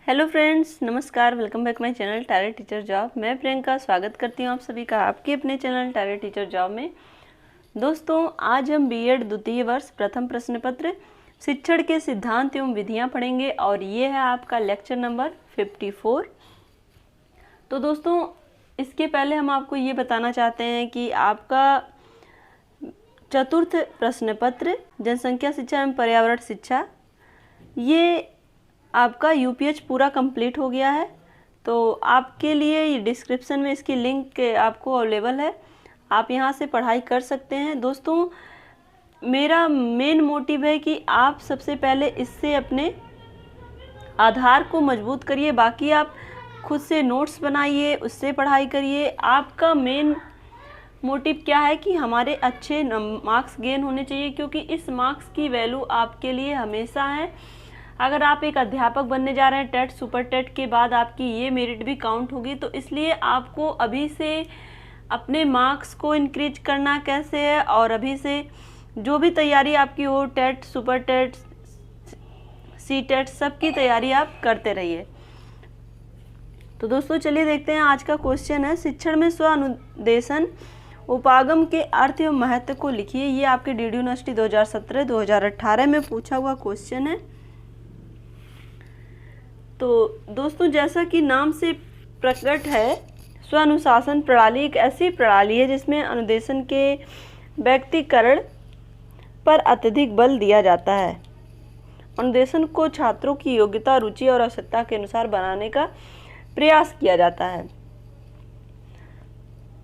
Hello friends, नमस्कार। Welcome back my channel talent teacher job. मैं प्रियंका स्वागत करती हूँ आप सभी का आपके अपने चैनल टैलेंट टीचर जॉब में। दोस्तों, आज हम बीएड द्वितीय वर्ष प्रथम प्रश्न पत्र शिक्षण के सिद्धांत एवं विधियाँ पढ़ेंगे और ये है आपका लेक्चर नंबर 54। तो दोस्तों, इसके पहले हम आपको ये बताना चाहते हैं कि आपका चतुर्थ प्रश्न पत्र जनसंख्या शिक्षा एवं पर्यावरण शिक्षा, ये आपका यूपीएच पूरा कंप्लीट हो गया है। तो आपके लिए डिस्क्रिप्शन में इसकी लिंक आपको अवेलेबल है, आप यहाँ से पढ़ाई कर सकते हैं। दोस्तों, मेरा मेन मोटिव है कि आप सबसे पहले इससे अपने आधार को मजबूत करिए। बाकी आप खुद से नोट्स बनाइए, उससे पढ़ाई करिए। आपका मेन मोटिव क्या है कि हमारे अच्छे मार्क्स गेन होने चाहिए, क्योंकि इस मार्क्स की वैल्यू आपके लिए हमेशा है। अगर आप एक अध्यापक बनने जा रहे हैं, टेट सुपर टेट के बाद आपकी ये मेरिट भी काउंट होगी। तो इसलिए आपको अभी से अपने मार्क्स को इंक्रीज करना कैसे है, और अभी से जो भी तैयारी आपकी हो, TET super TET CTET, सबकी तैयारी आप करते रहिए। तो दोस्तों, चलिए देखते हैं आज का क्वेश्चन है, शिक्षण में स्व अनुदेशन उपागम के अर्थ एवं महत्व को लिखिए। ये आपके डीडी यूनिवर्सिटी 2017-2018 में पूछा हुआ क्वेश्चन है। तो दोस्तों, जैसा कि नाम से प्रकट है, स्वानुशासन प्रणाली एक ऐसी प्रणाली है जिसमें अनुदेशन के व्यक्तिकरण पर अत्यधिक बल दिया जाता है। अनुदेशन को छात्रों की योग्यता, रुचि और आवश्यकता के अनुसार बनाने का प्रयास किया जाता है।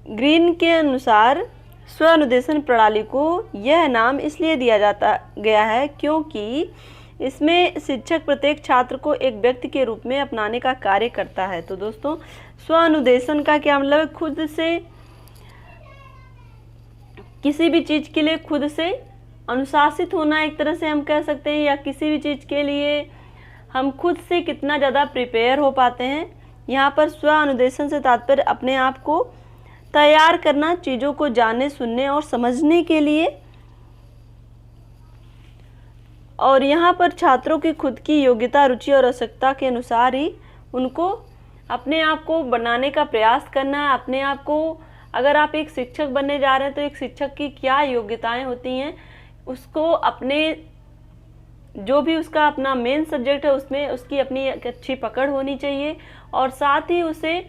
ग्रीन के अनुसार स्व अनुदेशन प्रणाली को यह नाम इसलिए दिया गया है क्योंकि इसमें शिक्षक प्रत्येक छात्र को एक व्यक्ति के रूप में अपनाने का कार्य करता है। तो दोस्तों, स्व अनुदेशन का क्या मतलब है? खुद से किसी भी चीज़ के लिए खुद से अनुशासित होना, एक तरह से हम कह सकते हैं, या किसी भी चीज़ के लिए हम खुद से कितना ज़्यादा प्रिपेयर हो पाते हैं। यहाँ पर स्व अनुदेशन से तात्पर्य अपने आप को तैयार करना, चीज़ों को जानने, सुनने और समझने के लिए। और यहाँ पर छात्रों की खुद की योग्यता, रुचि और आवश्यकता के अनुसार ही उनको अपने आप को बनाने का प्रयास करना है। अपने आप को, अगर आप एक शिक्षक बनने जा रहे हैं तो एक शिक्षक की क्या योग्यताएं होती हैं, उसको अपने जो भी उसका अपना मेन सब्जेक्ट है उसमें उसकी अपनी अच्छी पकड़ होनी चाहिए, और साथ ही उसे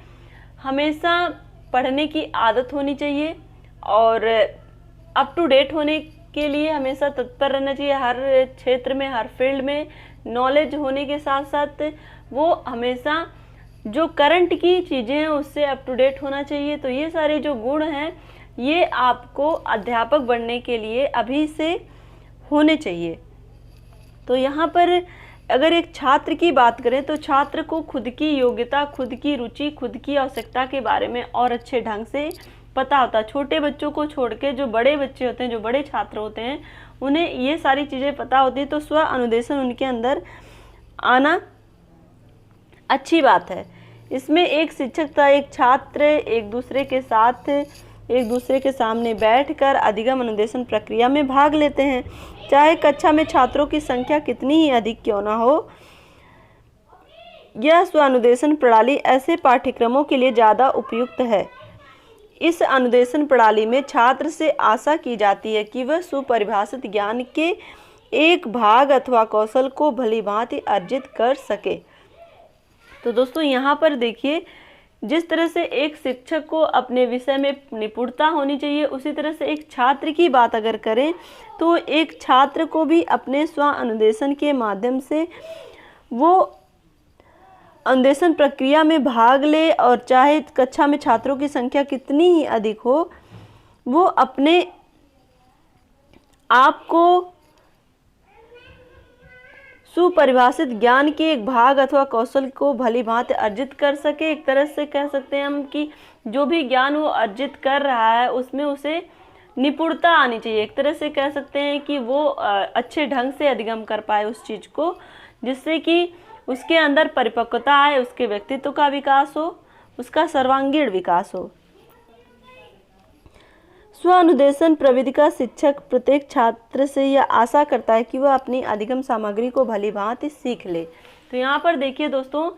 हमेशा पढ़ने की आदत होनी चाहिए और अप टू डेट होने के लिए हमेशा तत्पर रहना चाहिए। हर क्षेत्र में, हर फील्ड में नॉलेज होने के साथ साथ वो हमेशा जो करंट की चीज़ें हैं उससे अप टू डेट होना चाहिए। तो ये सारे जो गुण हैं, ये आपको अध्यापक बनने के लिए अभी से होने चाहिए। तो यहाँ पर अगर एक छात्र की बात करें तो छात्र को खुद की योग्यता, खुद की रुचि, खुद की आवश्यकता के बारे में और अच्छे ढंग से पता होता है। छोटे बच्चों को छोड़ के जो बड़े बच्चे होते हैं, जो बड़े छात्र होते हैं, उन्हें ये सारी चीज़ें पता होती है। तो स्व अनुदेशन उनके अंदर आना अच्छी बात है। इसमें एक शिक्षक तथा एक छात्र एक दूसरे के साथ, एक दूसरे के सामने बैठकर अधिगम अनुदेशन प्रक्रिया में भाग लेते हैं। चाहे कक्षा में छात्रों की संख्या कितनी ही अधिक क्यों ना हो, यह स्व अनुदेशन प्रणाली ऐसे पाठ्यक्रमों के लिए ज़्यादा उपयुक्त है। इस अनुदेशन प्रणाली में छात्र से आशा की जाती है कि वह सुपरिभाषित ज्ञान के एक भाग अथवा कौशल को भलीभांति अर्जित कर सके। तो दोस्तों, यहाँ पर देखिए, जिस तरह से एक शिक्षक को अपने विषय में निपुणता होनी चाहिए, उसी तरह से एक छात्र की बात अगर करें तो एक छात्र को भी अपने स्व अनुदेशन के माध्यम से वो अनुदेशन प्रक्रिया में भाग ले, और चाहे कक्षा में छात्रों की संख्या कितनी ही अधिक हो, वो अपने आप को सुपरिभाषित ज्ञान के एक भाग अथवा कौशल को भली भांति अर्जित कर सके। एक तरह से कह सकते हैं हम कि जो भी ज्ञान वो अर्जित कर रहा है उसमें उसे निपुणता आनी चाहिए। एक तरह से कह सकते हैं कि वो अच्छे ढंग से अधिगम कर पाए उस चीज़ को, जिससे कि उसके अंदर परिपक्वता आए, उसके व्यक्तित्व का विकास हो, उसका सर्वांगीण विकास हो। स्व अनुदेशन प्रविधि का शिक्षक प्रत्येक छात्र से यह आशा करता है कि वह अपनी अधिगम सामग्री को भली भांति सीख ले। तो यहाँ पर देखिए दोस्तों,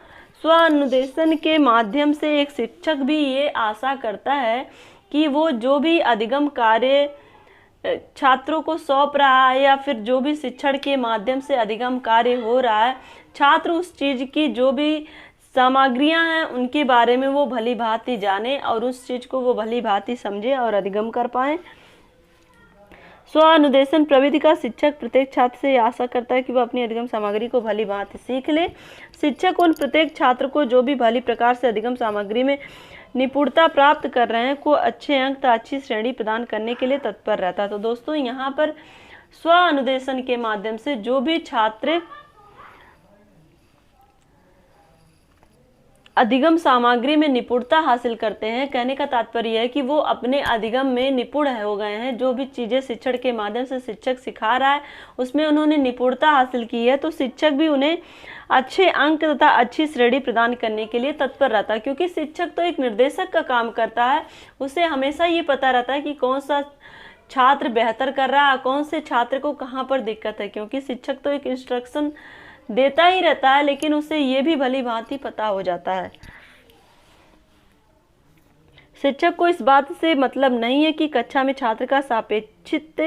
स्व अनुदेशन के माध्यम से एक शिक्षक भी ये आशा करता है कि वो जो भी अधिगम कार्य छात्रों को सौंप रहा है या फिर जो भी शिक्षण के माध्यम से अधिगम कार्य हो रहा है, छात्र उस चीज़ की जो भी सामग्रियां हैं उनके बारे में वो भली भांति जाने और उस चीज़ को वो भली भांति समझे और अधिगम कर पाए। स्व अनुदेशन प्रविधि का शिक्षक प्रत्येक छात्र से आशा करता है कि वह अपनी अधिगम सामग्री को भली भांति सीख ले। शिक्षक उन प्रत्येक छात्र को जो भी भली प्रकार से अधिगम सामग्री में निपुणता प्राप्त कर रहे हैं को अच्छे अंक तथा अच्छी श्रेणी प्रदान करने के लिए तत्पर रहता है। तो दोस्तों यहाँ पर स्व अनुदेशन के माध्यम से जो भी छात्र अधिगम सामग्री में निपुणता हासिल करते हैं, कहने का तात्पर्य है कि वो अपने अधिगम में निपुण हो गए हैं। जो भी चीज़ें शिक्षण के माध्यम से शिक्षक सिखा रहा है उसमें उन्होंने निपुणता हासिल की है, तो शिक्षक भी उन्हें अच्छे अंक तथा अच्छी श्रेणी प्रदान करने के लिए तत्पर रहता है। क्योंकि शिक्षक तो एक निर्देशक का काम करता है, उसे हमेशा ये पता रहता है कि कौन सा छात्र बेहतर कर रहा है, कौन से छात्र को कहाँ पर दिक्कत है। क्योंकि शिक्षक तो एक इंस्ट्रक्शन देता ही रहता है, लेकिन उसे ये भी भली भांति पता हो जाता है। शिक्षक को इस बात से मतलब नहीं है कि कक्षा में छात्र का सापेक्षित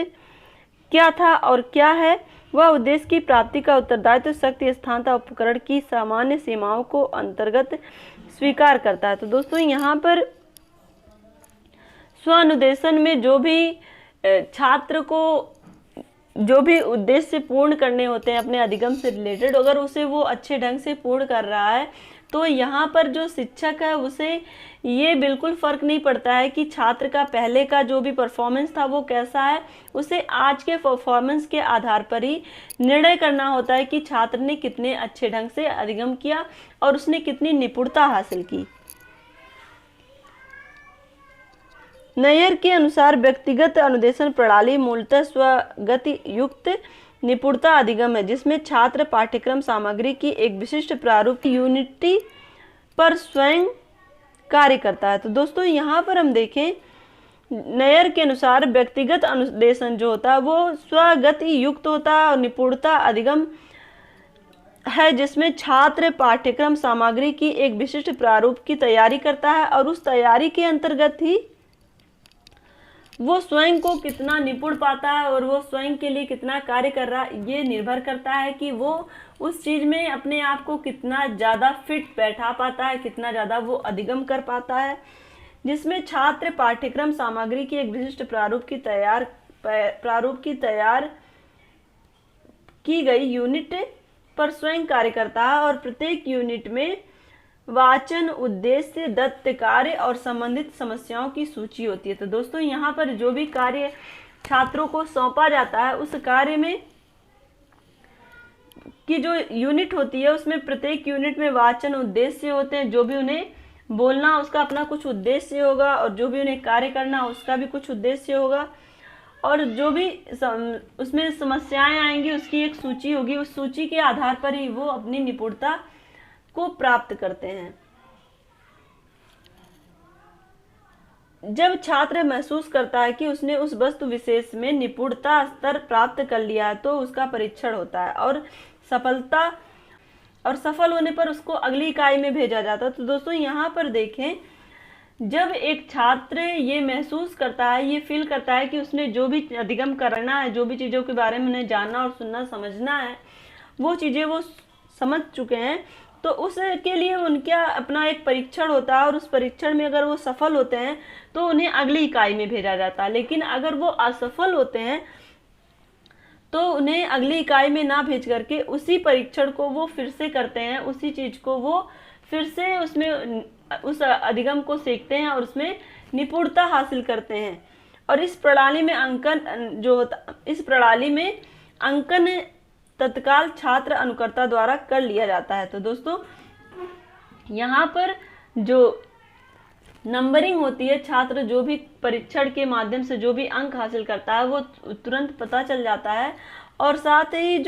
क्या था और क्या है, वह उद्देश्य की प्राप्ति का उत्तरदायित्व, शक्ति, स्थान तथा उपकरण की सामान्य सीमाओं को अंतर्गत स्वीकार करता है। तो दोस्तों यहाँ पर स्व अनुदेशन में जो भी छात्र को जो भी उद्देश्य पूर्ण करने होते हैं अपने अधिगम से रिलेटेड, अगर उसे वो अच्छे ढंग से पूर्ण कर रहा है तो यहाँ पर जो शिक्षक है उसे ये बिल्कुल फ़र्क नहीं पड़ता है कि छात्र का पहले का जो भी परफॉर्मेंस था वो कैसा है। उसे आज के परफॉर्मेंस के आधार पर ही निर्णय करना होता है कि छात्र ने कितने अच्छे ढंग से अधिगम किया और उसने कितनी निपुणता हासिल की। नैयर के अनुसार व्यक्तिगत अनुदेशन प्रणाली मूलतः स्वगति युक्त निपुणता अधिगम है, जिसमें छात्र पाठ्यक्रम सामग्री की एक विशिष्ट प्रारूप यूनिटी पर स्वयं कार्य करता है। तो दोस्तों यहाँ पर हम देखें, नैयर के अनुसार व्यक्तिगत अनुदेशन जो होता है वो स्वगति युक्त होता है और निपुणता अधिगम है, जिसमें छात्र पाठ्यक्रम सामग्री की एक विशिष्ट प्रारूप की तैयारी करता है और उस तैयारी के अंतर्गत ही वो स्वयं को कितना निपुण पाता है और वो स्वयं के लिए कितना कार्य कर रहा है। ये निर्भर करता है कि वो उस चीज़ में अपने आप को कितना ज़्यादा फिट बैठा पाता है, कितना ज़्यादा वो अधिगम कर पाता है, जिसमें छात्र पाठ्यक्रम सामग्री की एक विशिष्ट प्रारूप की तैयार की गई यूनिट पर स्वयं कार्य करता है और प्रत्येक यूनिट में वाचन, उद्देश्य, दत्त कार्य और संबंधित समस्याओं की सूची होती है। तो दोस्तों यहाँ पर जो भी कार्य छात्रों को सौंपा जाता है उस कार्य में की जो यूनिट होती है उसमें प्रत्येक यूनिट में वाचन, उद्देश्य होते हैं। जो भी उन्हें बोलना उसका अपना कुछ उद्देश्य होगा और जो भी उन्हें कार्य करना उसका भी कुछ उद्देश्य होगा और जो भी उसमें समस्याएं आएंगी उसकी एक सूची होगी। उस सूची के आधार पर ही वो अपनी निपुणता को प्राप्त करते हैं। जब छात्र महसूस करता है कि उसने उस वस्तु विशेष में निपुणता स्तर प्राप्त कर लिया है तो उसका परीक्षण होता है और सफल होने पर उसको अगली इकाई में भेजा जाता है। तो दोस्तों यहाँ पर देखें, जब एक छात्र ये महसूस करता है, ये फील करता है कि उसने जो भी अधिगम करना है, जो भी चीज़ों के बारे में उन्हें जानना और सुनना समझना है, वो चीज़ें वो समझ चुके हैं, तो उसके लिए उनका अपना एक परीक्षण होता है और उस परीक्षण में अगर वो सफल होते हैं तो उन्हें अगली इकाई में भेजा जाता है। लेकिन अगर वो असफल होते हैं तो उन्हें अगली इकाई में ना भेज करके उसी परीक्षण को वो फिर से करते हैं, उसी चीज़ को वो फिर से उसमें उस अधिगम को सीखते हैं और उसमें निपुणता हासिल करते हैं। और इस प्रणाली में अंकन तत्काल छात्र अनुकर्ता द्वारा कर लिया जाता है। तो दोस्तों यहाँ पर जो नंबरिंग होती है, छात्र जो भी परीक्षण के माध्यम से जो भी अंक हासिल करता है वो तुरंत पता चल जाता है और साथ ही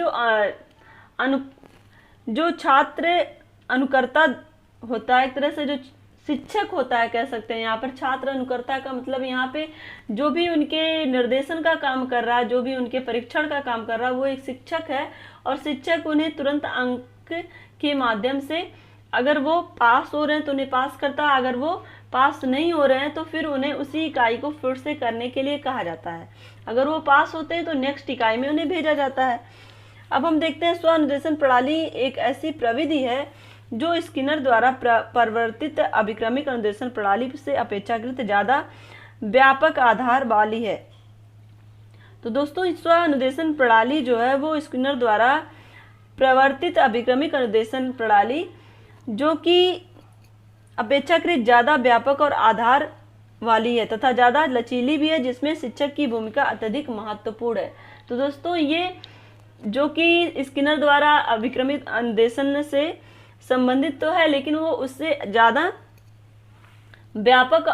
जो छात्र अनुकर्ता होता है, एक तरह से जो शिक्षक होता है, कह सकते हैं। यहाँ पर छात्र अनुकर्ता का मतलब यहाँ पे जो भी उनके निर्देशन का काम कर रहा है, जो भी उनके परीक्षण का काम कर रहा है, वो एक शिक्षक है। और शिक्षक उन्हें तुरंत अंक के माध्यम से, अगर वो पास हो रहे हैं तो उन्हें पास करता है, अगर वो पास नहीं हो रहे हैं तो फिर उन्हें उसी इकाई को फिर से करने के लिए कहा जाता है। अगर वो पास होते हैं तो नेक्स्ट इकाई में उन्हें भेजा जाता है। अब हम देखते हैं, स्व-अनुदेशन प्रणाली एक ऐसी प्रविधि है जो स्किनर द्वारा परिवर्तित अभिक्रमिक अनुदेशन प्रणाली से अपेक्षाकृत ज़्यादा व्यापक आधार वाली है। तो दोस्तों, स्व-अनुदेशन प्रणाली जो है वो स्किनर द्वारा प्रवर्तित अभिक्रमिक अनुदेशन प्रणाली जो कि अपेक्षाकृत ज़्यादा व्यापक और आधार वाली है तथा ज़्यादा लचीली भी है, जिसमें शिक्षक की भूमिका अत्यधिक महत्वपूर्ण है। तो दोस्तों, ये जो कि स्किनर द्वारा अभिक्रमित अनुदेशन से संबंधित तो है, लेकिन वो उससे ज़्यादा व्यापक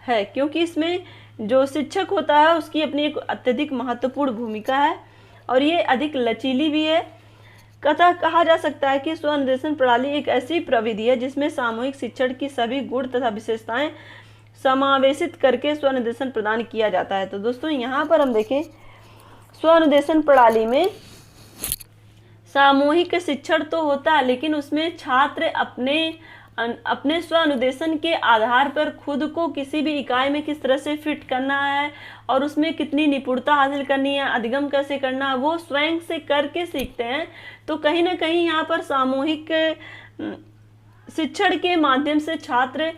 है, क्योंकि इसमें जो शिक्षक होता है उसकी अपनी एक अत्यधिक महत्वपूर्ण भूमिका है और ये अधिक लचीली भी है। कहा जा सकता है कि स्व-अनुदेशन प्रणाली एक ऐसी प्रविधि है जिसमें सामूहिक शिक्षण की सभी गुण तथा विशेषताएं समावेशित करके स्व-अनुदेशन प्रदान किया जाता है। तो दोस्तों, यहाँ पर हम देखें, स्व-अनुदेशन प्रणाली में सामूहिक शिक्षण तो होता है, लेकिन उसमें छात्र अपने स्व-अनुदेशन के आधार पर खुद को किसी भी इकाई में किस तरह से फिट करना है और उसमें कितनी निपुणता हासिल करनी है, अधिगम कैसे करना है, वो स्वयं से करके सीखते हैं। तो कहीं ना कहीं यहाँ पर सामूहिक शिक्षण के माध्यम से छात्र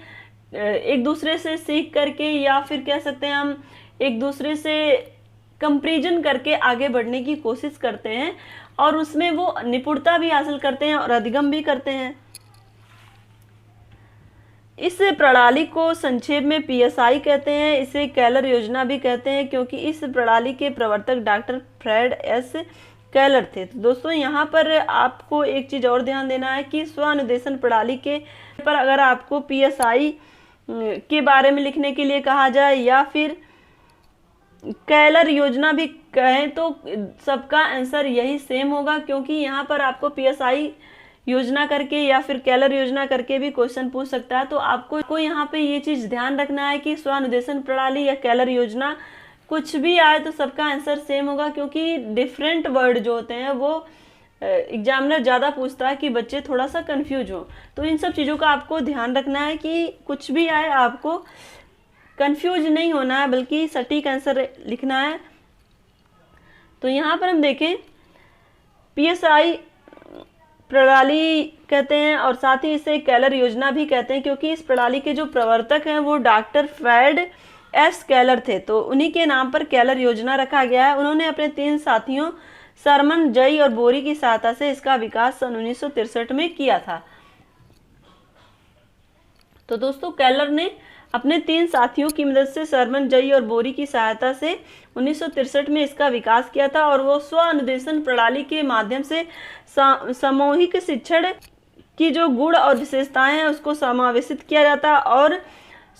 एक दूसरे से सीख करके, या फिर कह सकते हैं हम एक दूसरे से कंपैरिजन करके आगे बढ़ने की कोशिश करते हैं और उसमें वो निपुणता भी हासिल करते हैं और अधिगम भी करते हैं। इस प्रणाली को संक्षेप में PSI कहते हैं। इसे कैलर योजना भी कहते हैं, क्योंकि इस प्रणाली के प्रवर्तक डॉक्टर फ्रेड एस कैलर थे। तो दोस्तों, यहाँ पर आपको एक चीज़ और ध्यान देना है कि स्व-अनुदेशन प्रणाली के पर अगर आपको PSI के बारे में लिखने के लिए कहा जाए या फिर कैलर योजना भी कहें तो सबका आंसर यही सेम होगा, क्योंकि यहाँ पर आपको PSI योजना करके या फिर कैलर योजना करके भी क्वेश्चन पूछ सकता है। तो आपको यहाँ पे ये चीज़ ध्यान रखना है कि स्व-अनुदेशन प्रणाली या कैलर योजना कुछ भी आए तो सबका आंसर सेम होगा, क्योंकि डिफरेंट वर्ड जो होते हैं वो एग्जामिनर ज़्यादा पूछता है कि बच्चे थोड़ा सा कंफ्यूज हो। तो इन सब चीज़ों का आपको ध्यान रखना है कि कुछ भी आए आपको कंफ्यूज नहीं होना है, बल्कि सटीक आंसर लिखना है। तो यहाँ पर हम देखें, PSI प्रणाली कहते हैं और साथ ही इसे कैलर योजना भी कहते हैं, क्योंकि इस प्रणाली के जो प्रवर्तक हैं वो डॉक्टर फ्रेड एस कैलर थे। तो उन्हीं के नाम पर कैलर योजना रखा गया है। उन्होंने अपने 3 साथियों सरमन, जई और बोरी की सहायता से इसका विकास सन 1963 में किया था। तो दोस्तों, कैलर ने अपने 3 साथियों की मदद से सरमन, जई और बोरी की सहायता से 1963 में इसका विकास किया था और वो स्व-अनुदेशन प्रणाली के माध्यम से सामूहिक शिक्षण की जो गुण और विशेषताएं हैं उसको समावेशित किया जाता और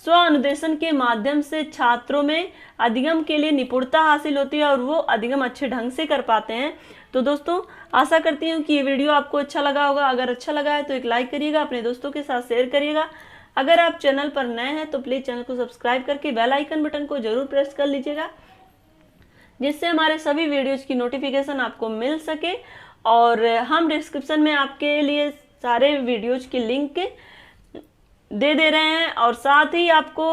स्व-अनुदेशन के माध्यम से छात्रों में अधिगम के लिए निपुणता हासिल होती है और वो अधिगम अच्छे ढंग से कर पाते हैं। तो दोस्तों, आशा करती हूँ कि ये वीडियो आपको अच्छा लगा होगा। अगर अच्छा लगा है तो एक लाइक करिएगा, अपने दोस्तों के साथ शेयर करिएगा। अगर आप चैनल पर नए हैं तो प्लीज़ चैनल को सब्सक्राइब करके बेल आइकन बटन को जरूर प्रेस कर लीजिएगा, जिससे हमारे सभी वीडियोज की नोटिफिकेशन आपको मिल सके। और हम डिस्क्रिप्शन में आपके लिए सारे वीडियोज की लिंक दे रहे हैं और साथ ही आपको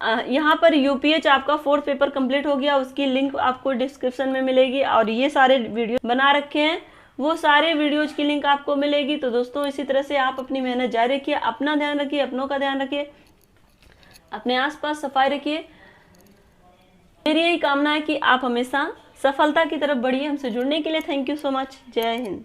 यहाँ पर UPH आपका 4th पेपर कंप्लीट हो गया, उसकी लिंक आपको डिस्क्रिप्शन में मिलेगी और ये सारे वीडियो बना रखे हैं वो सारे वीडियोज की लिंक आपको मिलेगी। तो दोस्तों, इसी तरह से आप अपनी मेहनत जारी रखिए, अपना ध्यान रखिए, अपनों का ध्यान रखिए, अपने आसपास सफाई रखिए। मेरी यही कामना है कि आप हमेशा सफलता की तरफ बढ़िए। हमसे जुड़ने के लिए थैंक यू सो मच। जय हिंद।